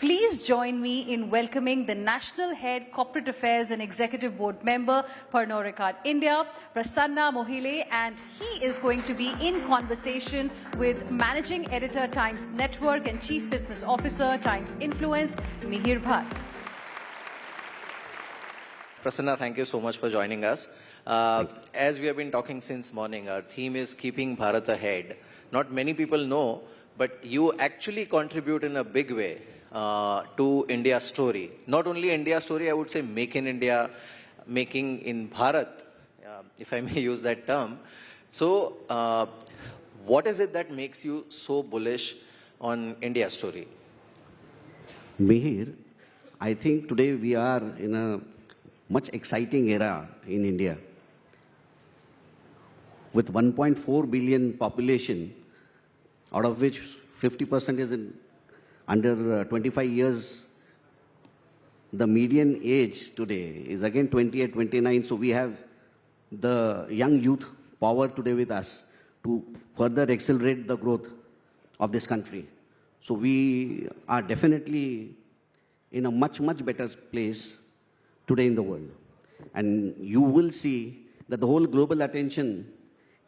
Please join me in welcoming the National Head Corporate Affairs and Executive Board Member, Pernod Ricard India, Prasanna Mohile, and he is going to be in conversation with Managing Editor, Times Network, and Chief Business Officer, Times Influence, Mihir Bhatt. Prasanna, thank you so much for joining us. As we have been talking since morning, our theme is keeping Bharat ahead. Not many people know, but you actually contribute in a big way to India's story. Not only India's story, I would say make in India, making in Bharat, if I may use that term. So, what is it that makes you so bullish on India's story? Mihir, I think today we are in a much exciting era in India. With 1.4 billion population, out of which 50% is under 25 years, the median age today is again 28, 29. So we have the young youth power today with us to further accelerate the growth of this country. So we are definitely in a much, much better place today in the world. And you will see that the whole global attention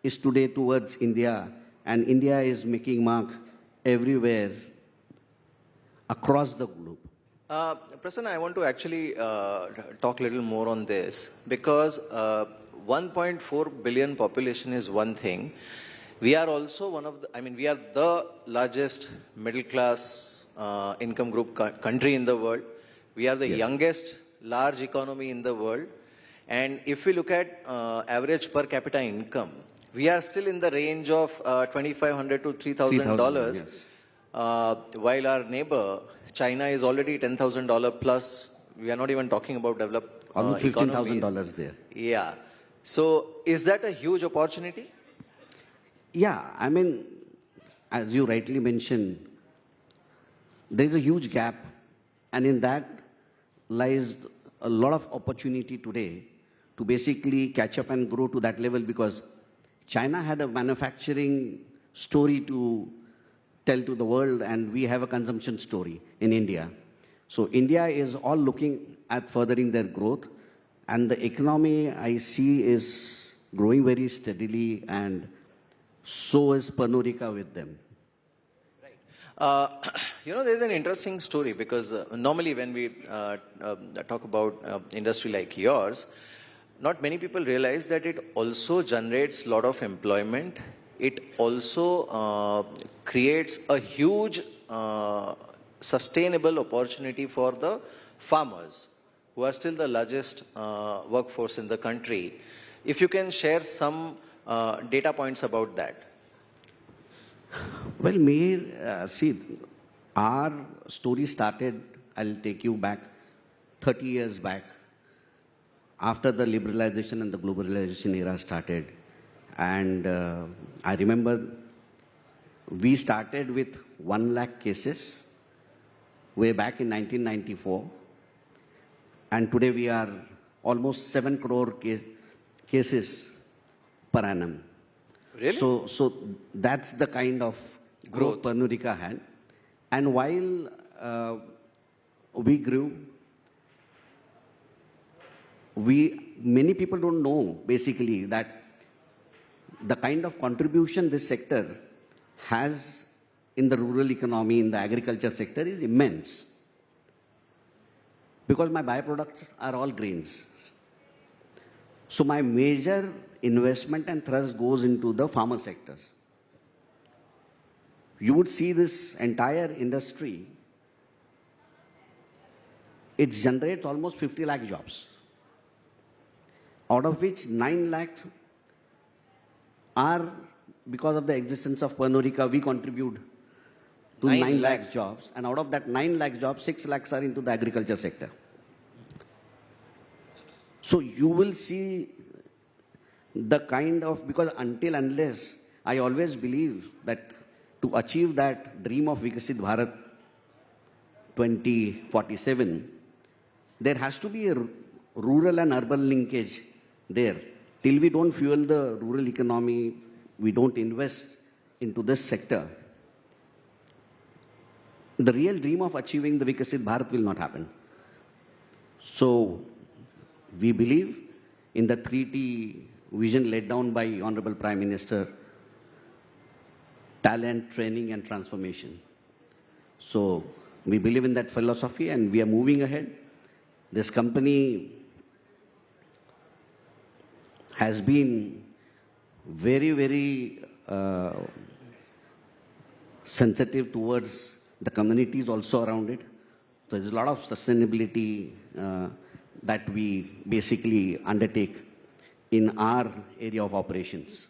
is today towards India, and India is making mark everywhere across the globe. Prasanna, I want to actually talk a little more on this because 1.4 billion population is one thing. We are also one of the, we are the largest middle class income group country in the world. We are the youngest large economy in the world. And if we look at average per capita income, we are still in the range of $2,500 to $3,000, yes. While our neighbor, China, is already $10,000 plus. We are not even talking about developed almost $15,000 there. Yeah. So is that a huge opportunity? Yeah, as you rightly mentioned, there is a huge gap, and in that lies a lot of opportunity today to basically catch up and grow to that level, because China had a manufacturing story to tell to the world, and we have a consumption story in India. So India is all looking at furthering their growth, and the economy I see is growing very steadily, and so is Pernod Ricard with them. There's an interesting story because normally when we talk about industry like yours, not many people realize that it also generates a lot of employment. It also creates a huge sustainable opportunity for the farmers, who are still the largest workforce in the country. If you can share some data points about that. Well, Mihir, see, our story started, I'll take you back, 30 years back, after the liberalization and the globalization era started. And I remember we started with 1 lakh cases way back in 1994. And today we are almost 7 crore cases per annum. Really? So that's the kind of growth Pernod Ricard had. And while we grew, many people don't know basically that the kind of contribution this sector has in the rural economy, in the agriculture sector, is immense. Because my byproducts are all grains. So my major investment and thrust goes into the farmer sectors. You would see this entire industry, it generates almost 50 lakh jobs, out of which 9 lakhs are because of the existence of Pernod Ricard. We contribute to 9 lakh jobs, and out of that 9 lakh jobs, 6 lakhs are into the agriculture sector. So you will see the kind of, because unless, I always believe that to achieve that dream of Vikasit Bharat 2047, there has to be a rural and urban linkage there. Till we don't fuel the rural economy, we don't invest into this sector, the real dream of achieving the Vikasit Bharat will not happen. So we believe in the 3T vision laid down by Honorable Prime Minister, talent, training and transformation. So we believe in that philosophy and we are moving ahead. This company has been very, very sensitive towards the communities also around it. So there's a lot of sustainability that we basically undertake in our area of operations.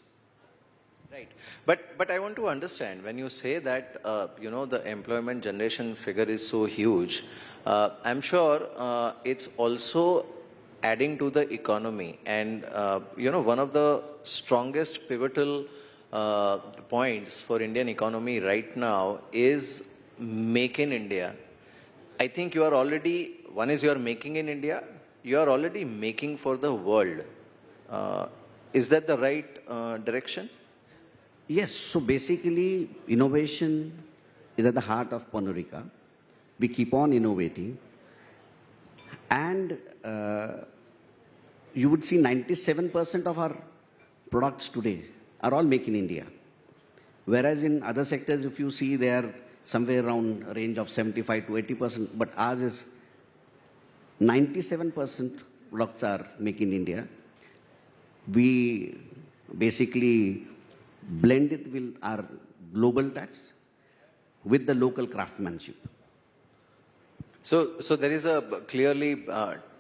Right. But I want to understand, when you say that, the employment generation figure is so huge, I'm sure it's also adding to the economy. And, one of the strongest pivotal points for Indian economy right now is Make in India. I think you are already, one is you are making in India, you are already making for the world. Is that the right direction? Yes, so basically innovation is at the heart of Pernod Ricard. We keep on innovating and you would see 97% of our products today are all made in India. Whereas in other sectors, if you see, they are somewhere around a range of 75 to 80%, but ours is 97% products are made in India. We basically blend it with our global touch with the local craftsmanship. So there is a clearly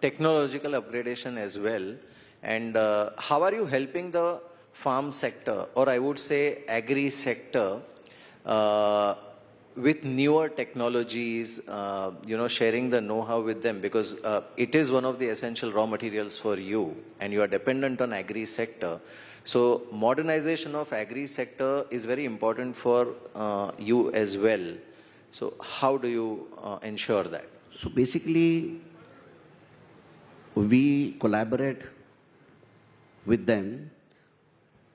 technological upgradation as well. And how are you helping the farm sector, or I would say agri sector, with newer technologies, sharing the know-how with them, because it is one of the essential raw materials for you and you are dependent on agri sector. So modernization of agri sector is very important for you as well. So how do you ensure that? So basically, we collaborate with them.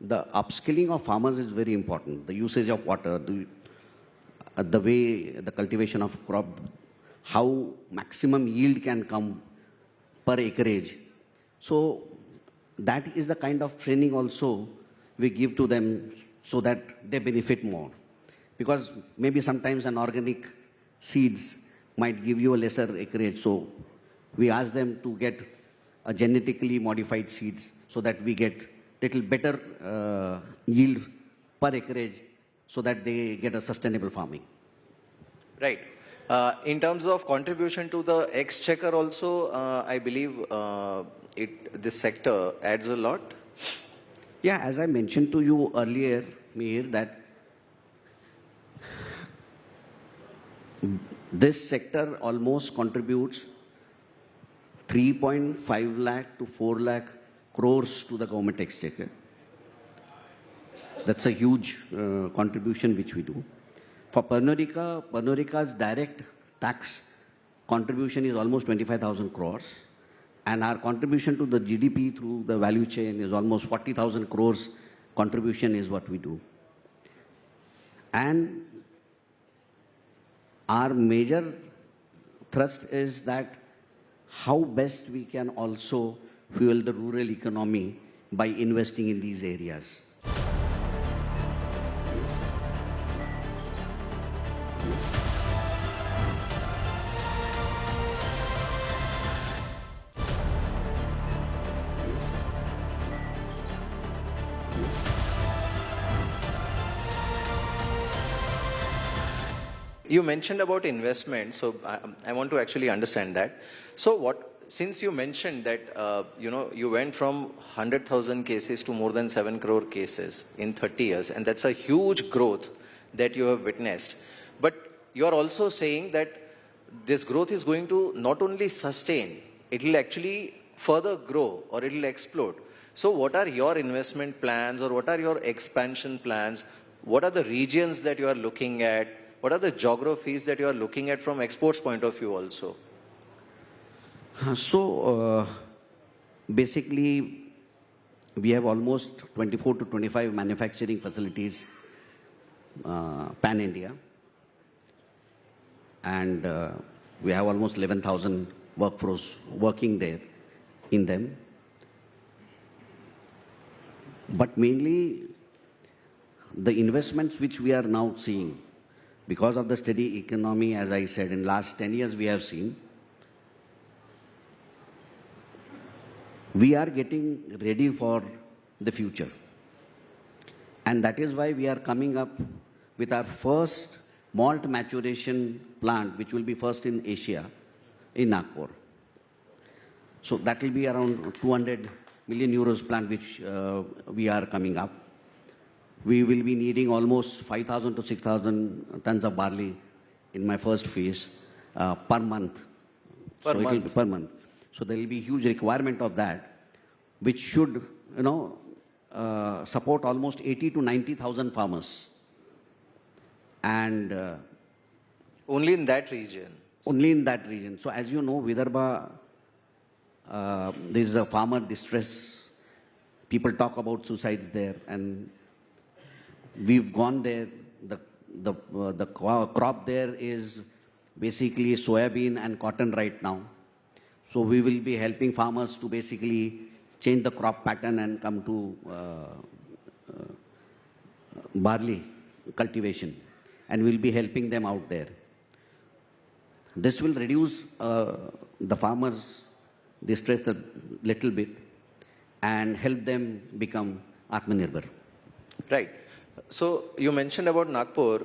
The upskilling of farmers is very important. The usage of water, the way the cultivation of crop, how maximum yield can come per acreage. So that is the kind of training also we give to them so that they benefit more. Because maybe sometimes an organic seeds might give you a lesser acreage. So we ask them to get a genetically modified seeds so that we get little better yield per acreage so that they get a sustainable farming. Right. In terms of contribution to the exchequer also, I believe this sector adds a lot. Yeah, as I mentioned to you earlier, Mir, that this sector almost contributes 3.5 lakh to 4 lakh crores to the government exchequer. That's a huge contribution which we do. For Pernod Ricard's direct tax contribution is almost 25,000 crores. And our contribution to the GDP through the value chain is almost 40,000 crores contribution is what we do. And our major thrust is that how best we can also fuel the rural economy by investing in these areas. You mentioned about investment, so I want to actually understand that. So since you mentioned that, you went from 100,000 cases to more than 7 crore cases in 30 years, and that's a huge growth that you have witnessed. But you are also saying that this growth is going to not only sustain, it will actually further grow or it will explode. So what are your investment plans or what are your expansion plans? What are the regions that you are looking at? What are the geographies that you are looking at from exports point of view also? So basically, we have almost 24 to 25 manufacturing facilities pan-India. and we have almost 11,000 workforce working there in them. But mainly the investments which we are now seeing, because of the steady economy, as I said, in last 10 years we have seen, we are getting ready for the future. And that is why we are coming up with our first malt maturation plant, which will be first in Asia, in Nagpur. So that will be around 200 million euros plant, which we are coming up. We will be needing almost 5,000 to 6,000 tons of barley in my first phase per month. Per month? Per month. So there will be huge requirement of that, which should, support almost 80 to 90,000 farmers. And Only in that region? Only in that region. So as you know, Vidarbha, there is a farmer distress. People talk about suicides there, and we've gone there. The crop there is basically soybean and cotton right now. So we will be helping farmers to basically change the crop pattern and come to barley cultivation, and we'll be helping them out there. This will reduce the farmers' distress a little bit and help them become Atmanirbhar. Right. So you mentioned about Nagpur.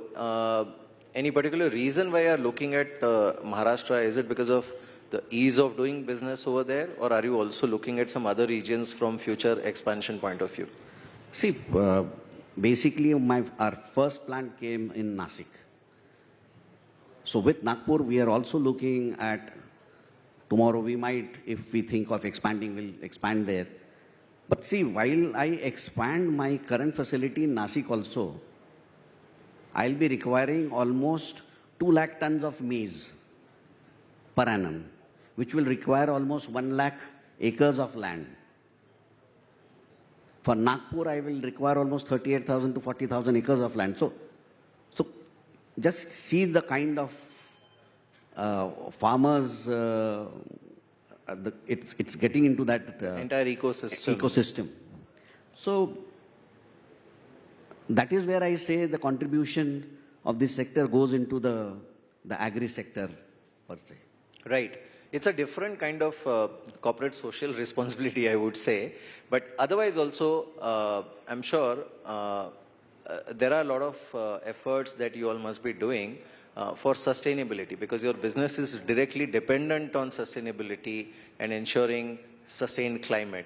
Any particular reason why you are looking at Maharashtra? Is it because of the ease of doing business over there, or are you also looking at some other regions from future expansion point of view? See, basically our first plant came in Nasik. So with Nagpur, we are also looking at, tomorrow we might, if we think of expanding, we'll expand there. But see, while I expand my current facility in Nasik also, I'll be requiring almost 2 lakh tons of maize per annum, which will require almost 1 lakh acres of land. For Nagpur, I will require almost 38,000 to 40,000 acres of land. So just see the kind of farmers, it's getting into that Entire ecosystem. So that is where I say the contribution of this sector goes into the agri sector per se. Right. It's a different kind of corporate social responsibility, I would say. But otherwise also, I'm sure there are a lot of efforts that you all must be doing for sustainability, because your business is directly dependent on sustainability and ensuring sustained climate.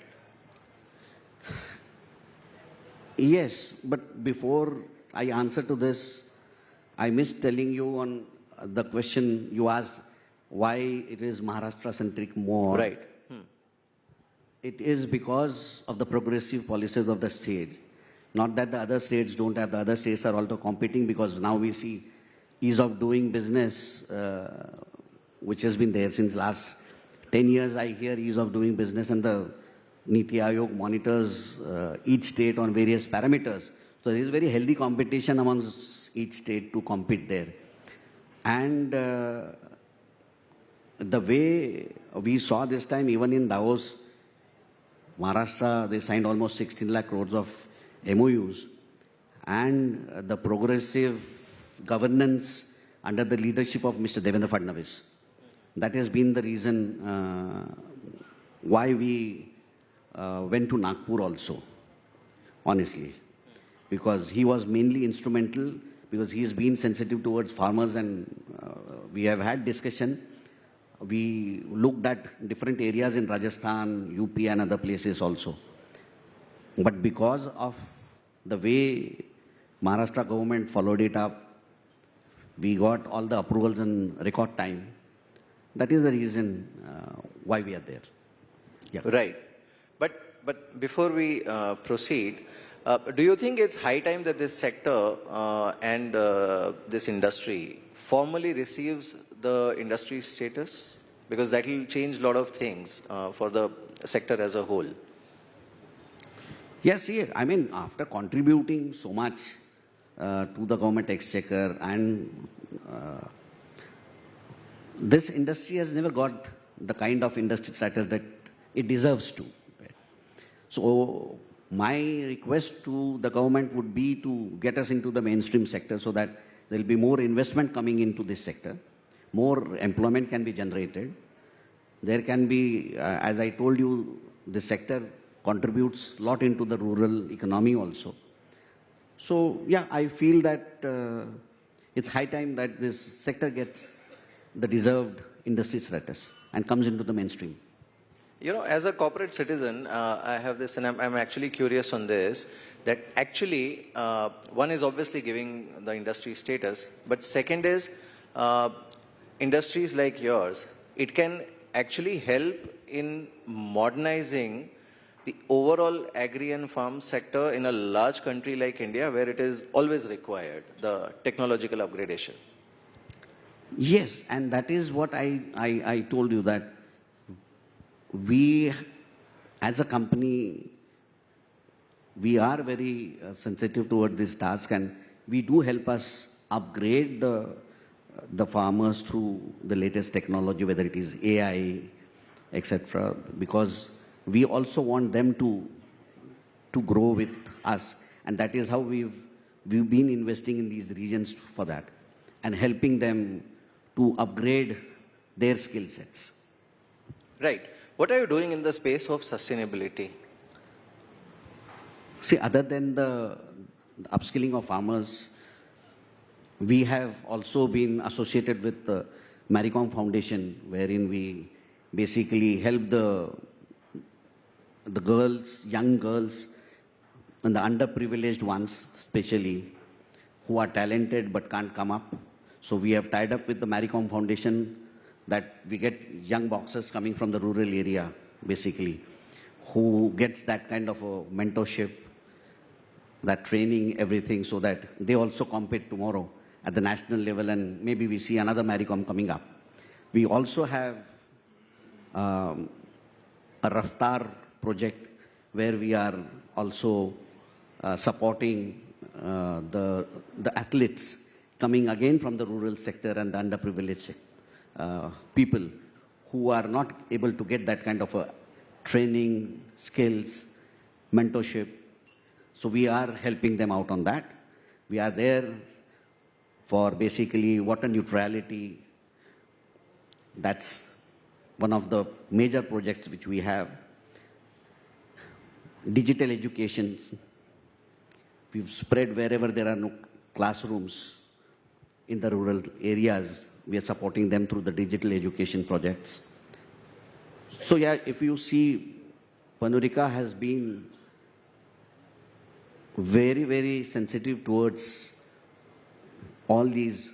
Yes, but before I answer to this, I missed telling you on the question you asked, why it is Maharashtra-centric more. Right. It is because of the progressive policies of the state. Not that the other states don't have, the other states are also competing, because now we see ease of doing business, which has been there since last 10 years. I hear ease of doing business, and the Niti Aayog monitors each state on various parameters. So there is very healthy competition amongst each state to compete there. And the way we saw this time, even in Davos, Maharashtra, they signed almost 16 lakh crores of MOUs, and the progressive governance under the leadership of Mr. Devendra Fadnavis. That has been the reason why we went to Nagpur also, honestly, because he was mainly instrumental, because he has been sensitive towards farmers, and we have had discussion. We looked at different areas in Rajasthan, UP and other places also. But because of the way Maharashtra government followed it up, we got all the approvals in record time. That is the reason why we are there. Yeah. Right. But before we proceed, do you think it's high time that this sector and this industry formally receives the industry status? Because that will change a lot of things for the sector as a whole. Yes, yeah. I mean, after contributing so much to the government exchequer and this industry has never got the kind of industry status that it deserves to. Right? So my request to the government would be to get us into the mainstream sector so that there will be more investment coming into this sector, more employment can be generated. There can be, as I told you, this sector contributes a lot into the rural economy also. So yeah, I feel that it's high time that this sector gets the deserved industry status and comes into the mainstream. You know, as a corporate citizen, I have this, and I'm actually curious on this, that actually, one is obviously giving the industry status, but second is, industries like yours, it can actually help in modernizing the overall agri and farm sector in a large country like India, where it is always required, the technological upgradation. Yes, and that is what I told you, that we, as a company, we are very sensitive toward this task, and we do help us upgrade the farmers through the latest technology, whether it is AI, etc., because we also want them to grow with us, and that is how we've been investing in these regions for that, and helping them to upgrade their skill sets. Right. What are you doing in the space of sustainability? See, other than the upskilling of farmers, we have also been associated with the Maricom Foundation, wherein we basically help the girls, young girls, and the underprivileged ones especially, who are talented but can't come up. So we have tied up with the Maricom Foundation that we get young boxers coming from the rural area, basically, who gets that kind of a mentorship, that training, everything, so that they also compete tomorrow at the national level, and maybe we see another Maricom coming up. We also have a Raftar project where we are also supporting the athletes coming again from the rural sector and the underprivileged people who are not able to get that kind of a training, skills, mentorship. So we are helping them out on that. We are there for basically water neutrality. That's one of the major projects which we have. Digital education. We've spread wherever there are no classrooms in the rural areas. We are supporting them through the digital education projects. So yeah, if you see, Pernod Ricard has been very, very sensitive towards all these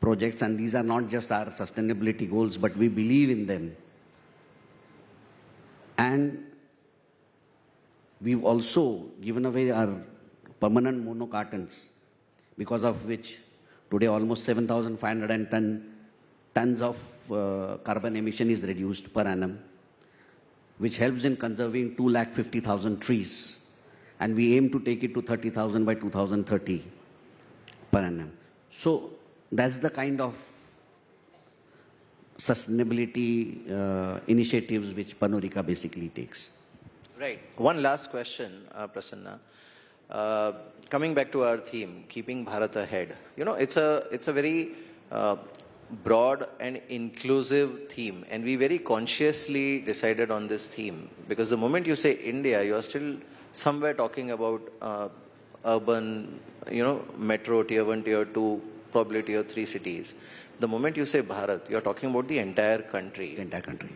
projects, and these are not just our sustainability goals, but we believe in them. And we've also given away our permanent mono cartons, because of which today almost 7,500 tons of carbon emission is reduced per annum, which helps in conserving 250,000 trees. And we aim to take it to 30,000 by 2030 per annum. So that's the kind of sustainability initiatives which Pernod Ricard basically takes. Right. One last question, Prasanna. Coming back to our theme, keeping Bharat ahead. You know, it's a very broad and inclusive theme, and we very consciously decided on this theme, because the moment you say India, you are still somewhere talking about urban, metro, tier 1, tier 2, probably tier 3 cities. The moment you say Bharat, you are talking about the entire country. The entire country.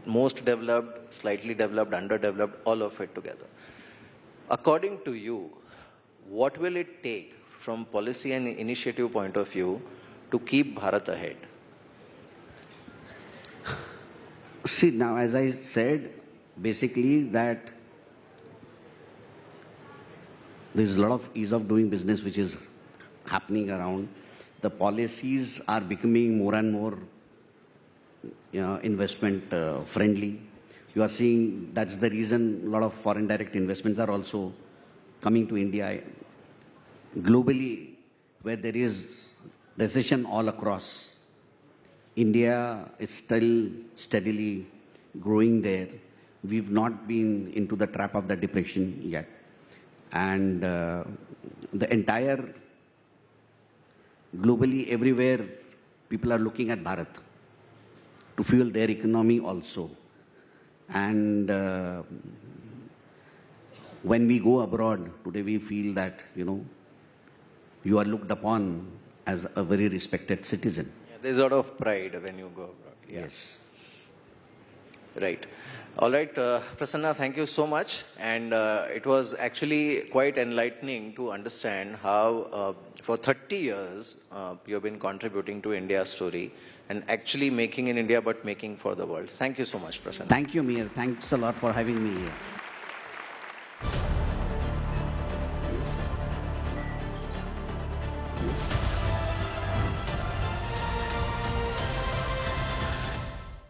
Most developed, slightly developed, underdeveloped, all of it together. According to you, what will it take from policy and initiative point of view to keep Bharat ahead? See, now, as I said, basically that there's a lot of ease of doing business which is happening around. The policies are becoming more and more investment friendly. You are seeing that's the reason a lot of foreign direct investments are also coming to India. Globally, where there is recession all across, India is still steadily growing there. We've not been into the trap of the depression yet. And the entire, globally, everywhere, people are looking at Bharat to fuel their economy also. And when we go abroad, today we feel that, you are looked upon as a very respected citizen. Yeah, there's a lot of pride when you go abroad. Yeah. Yes. Right. All right, Prasanna, thank you so much. And it was actually quite enlightening to understand how for 30 years you've been contributing to India's story and actually making in India but making for the world. Thank you so much, Prasanna. Thank you, Mir. Thanks a lot for having me here.